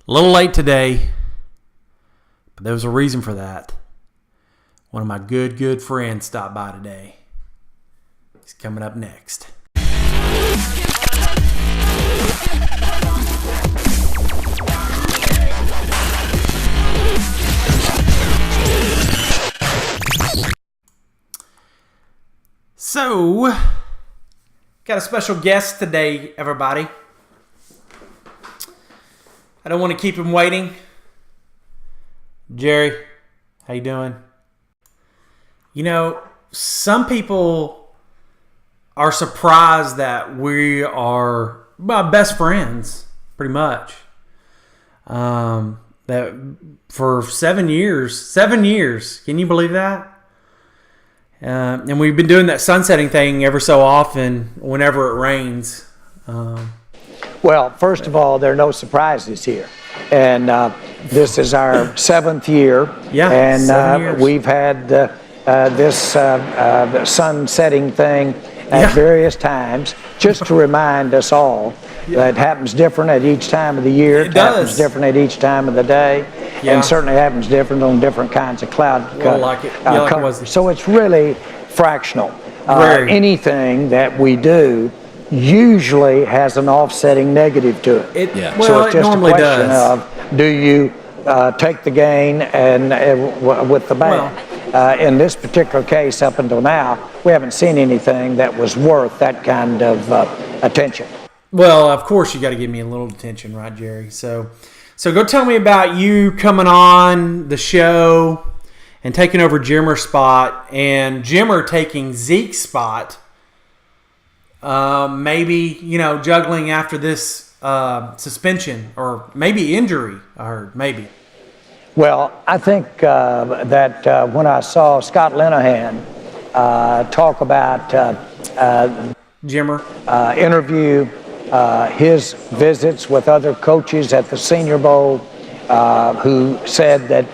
A little late today, but there was a reason for that. One of my good friends stopped by today. He's coming up next. So, got a special guest today, everybody. I don't want to keep him waiting. Jerry, how you doing? You know, some people are surprised that we are best friends, pretty much. That for 7 years, can you believe that? And we've been doing that sunsetting thing ever so often whenever it rains. Well, first of all, there are no surprises here. And this is our 7th year. Yeah, and 7 years. We've had this sunsetting thing at various times, just to remind us all that it happens different at each time of the year. It happens does. different at each time of the day. Yeah. And certainly happens different on different kinds of cloud cover. So it's really fractional. Anything that we do usually has an offsetting negative to it. So it's just a question of, do you take the gain and with the bad? In this particular case, up until now, we haven't seen anything that was worth that kind of attention. Well, of course you got to give me a little attention, right, Jerry? So go tell me about you coming on the show and taking over Jimmer's spot, and Jimmer taking Zeke's spot. Maybe, juggling after this suspension or maybe injury, I heard, maybe. Well, I think that when I saw Scott Linehan talk about Jimmer, interview his visits with other coaches at the Senior Bowl, who said that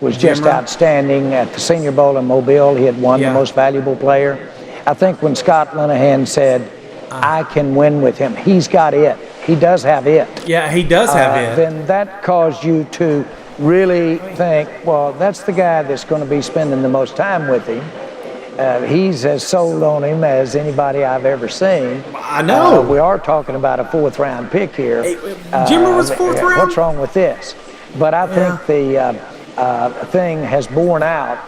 was just outstanding at the Senior Bowl in Mobile. He had won the most valuable player. I think when Scott Linehan said, I can win with him, he's got it. He does have it. Yeah, he does have it. Then that caused you to really think, well, that's the guy that's going to be spending the most time with him. He's as sold on him as anybody I've ever sing. I know. We are talking about a 4th-round pick here. Jimmer was 4th round? What's wrong with this? But I think the thing has borne out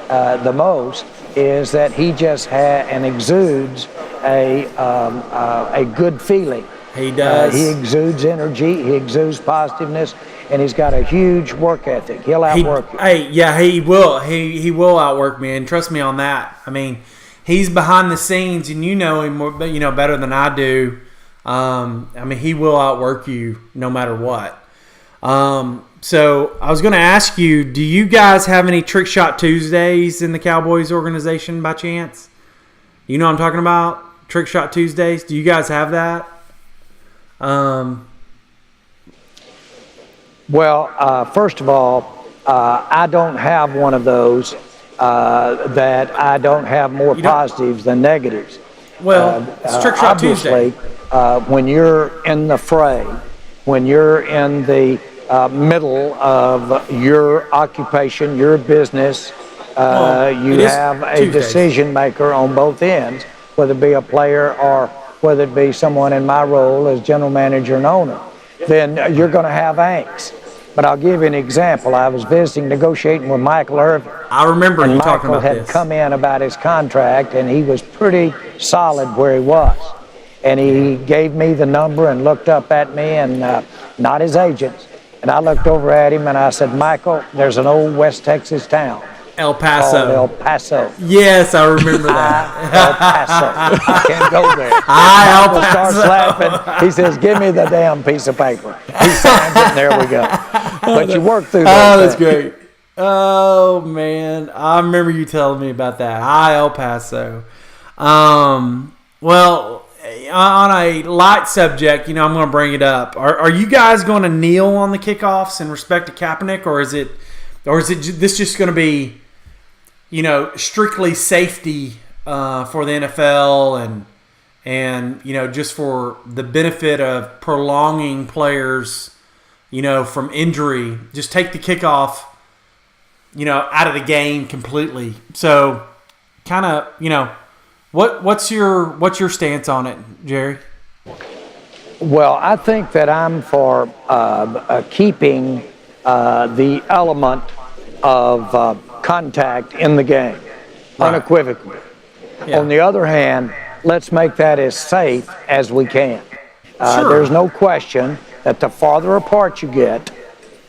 the most is that he just exudes a good feeling. He does. He exudes energy. He exudes positiveness, and he's got a huge work ethic. He'll outwork you. He will. He will outwork me, and trust me on that. I mean, he's behind the scenes, and you know him more, better than I do. He will outwork you no matter what. So I was going to ask you, do you guys have any Trickshot Tuesdays in the Cowboys organization by chance? You know what I'm talking about? Trickshot Tuesdays. Do you guys have that? Well, first of all, I don't have one of those that I don't have more positives than negatives. Well, it's Trickshot Tuesday. When you're in the fray, when you're in the middle of your occupation, your business, you have a decision maker on both ends, whether it be a player or whether it be someone in my role as general manager and owner, then you're going to have angst. But I'll give you an example. I was negotiating with Michael Irvin. I remember you talking about this. Michael had come in about his contract, and he was pretty solid where he was. And he gave me the number and looked up at me, and not his agents. And I looked over at him, and I said, Michael, there's an old West Texas town. El Paso. El Paso. Yes, I remember that. El Paso. I can't go there. El Paso. Starts laughing. He says, give me the damn piece of paper. He signs it, and there we go. But you work through that. Oh, that's great. Oh, man. I remember you telling me about that. El Paso. Well, on a light subject, I'm going to bring it up. Are you guys going to kneel on the kickoffs in respect to Kaepernick, or is it this just going to be, strictly safety for the NFL and just for the benefit of prolonging players, from injury, just take the kickoff, out of the game completely. So kind of, what's your stance on it, Jerry? Well, I think that I'm for keeping the element of contact in the game, unequivocally. Yeah. On the other hand, let's make that as safe as we can. Sure. There's no question that the farther apart you get,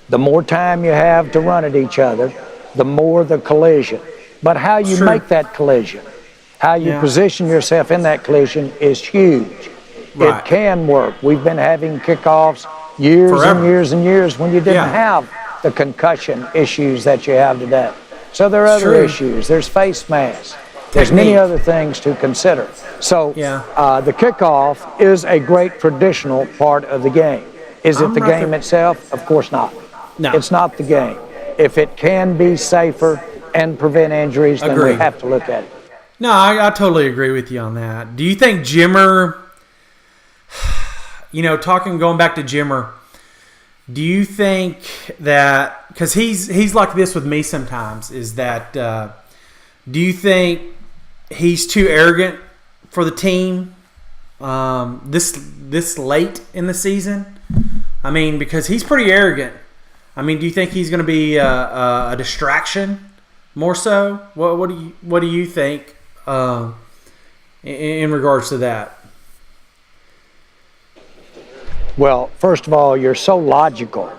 the more time you have to run at each other, the more the collision. But how you make that collision, how you position yourself in that collision is huge. Right. It can work. We've been having kickoffs years and years and years when you didn't have the concussion issues that you have today. So there are other issues. There's face masks. There's many other things to consider. So the kickoff is a great traditional part of the game. Is it the game itself? Of course not. No. It's not the game. If it can be safer and prevent injuries, then we have to look at it. No, I totally agree with you on that. Do you think Jimmer, going back to Jimmer, do you think that, because he's like this with me sometimes, is that do you think he's too arrogant for the team this late in the season? I mean, because he's pretty arrogant. I mean, do you think he's going to be a distraction more so? What do you think in regards to that? Well, first of all, you're so logical.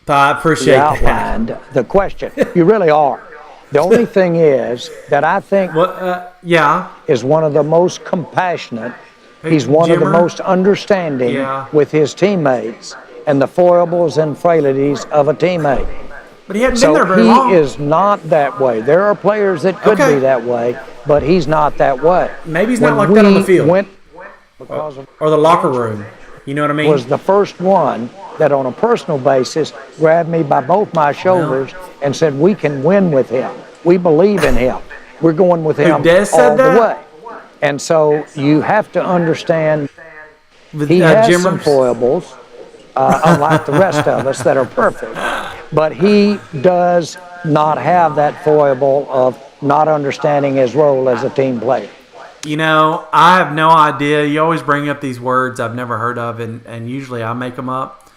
I appreciate you outlined the question. You really are. The only thing is that I think is one of the most compassionate. He's one of the most understanding with his teammates and the foibles and frailties of a teammate. But he hasn't been there very long. He is not that way. There are players that could be that way, but he's not that way. Maybe he's not like that on the field. Or the locker room. You know what I mean? Was the first one that on a personal basis grabbed me by both my shoulders and said, we can win with him. We believe in him. We're going with him all the way. And so you have to understand he has some foibles, unlike the rest of us that are perfect. But he does not have that foible of not understanding his role as a team player. I have no idea. You always bring up these words I've never heard of, and usually I make them up.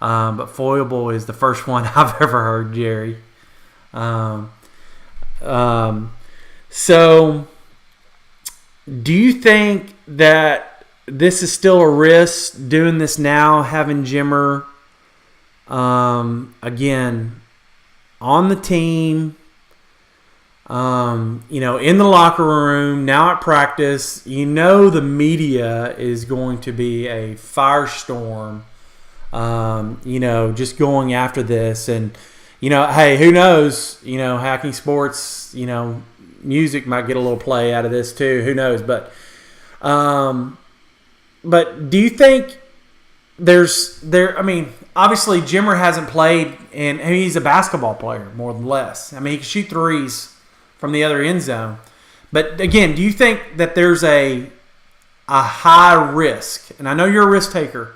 But foible is the first one I've ever heard, Jerry. So, do you think that this is still a risk doing this now, having Jimmer again on the team? In the locker room, now at practice, the media is going to be a firestorm, just going after this. And, hey, who knows, Hacking Sports, music might get a little play out of this too. Who knows? But do you think obviously Jimmer hasn't played, and he's a basketball player more than less. I mean, he can shoot threes from the other end zone. But again, do you think that there's a high risk? And I know you're a risk taker,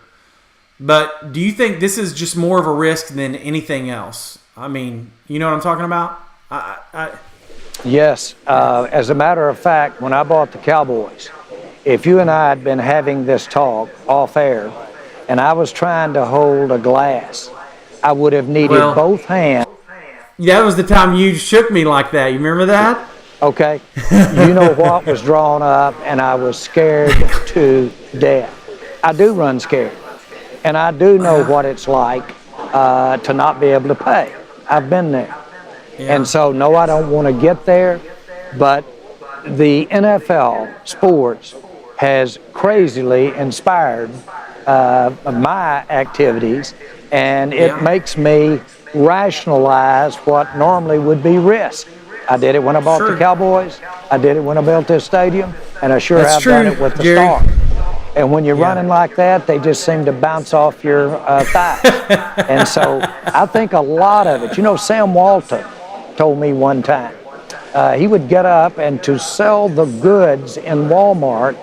but do you think this is just more of a risk than anything else? I mean, you know what I'm talking about? Yes. As a matter of fact, when I bought the Cowboys, if you and I had been having this talk off air and I was trying to hold a glass, I would have needed both hands. That was the time you shook me like that. You remember that? Okay. You know what was drawn up, and I was scared to death. I do run scared, and I do know what it's like to not be able to pay. I've been there. Yeah. And so, no, I don't want to get there, but the NFL sports has crazily inspired my activities, and it makes me rationalize what normally would be risk. I did it when I bought the Cowboys. I did it when I built this stadium, and I have done it with the Star. And when you're running like that, they just seem to bounce off your thighs. And so I think a lot of it, Sam Walton told me one time, he would get up and to sell the goods in Walmart,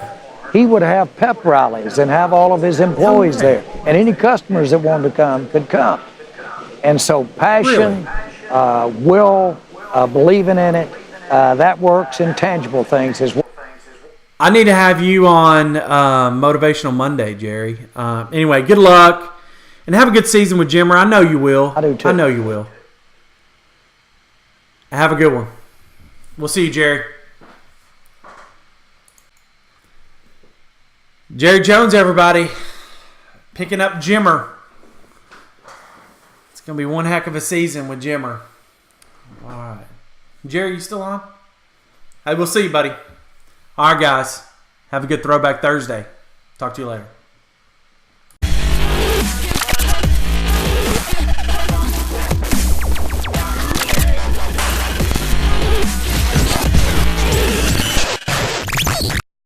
he would have pep rallies and have all of his employees there. And any customers that wanted to come could come. And so passion, will, believing in it, that works. Intangible things as well. I need to have you on Motivational Monday, Jerry. Anyway, good luck. And have a good season with Jimmer. I know you will. I do too. I know you will. Have a good one. We'll see you, Jerry. Jerry Jones, everybody. Picking up Jimmer. It's going to be one heck of a season with Jimmer. All right. Jerry, you still on? Hey, we'll see you, buddy. All right, guys. Have a good Throwback Thursday. Talk to you later.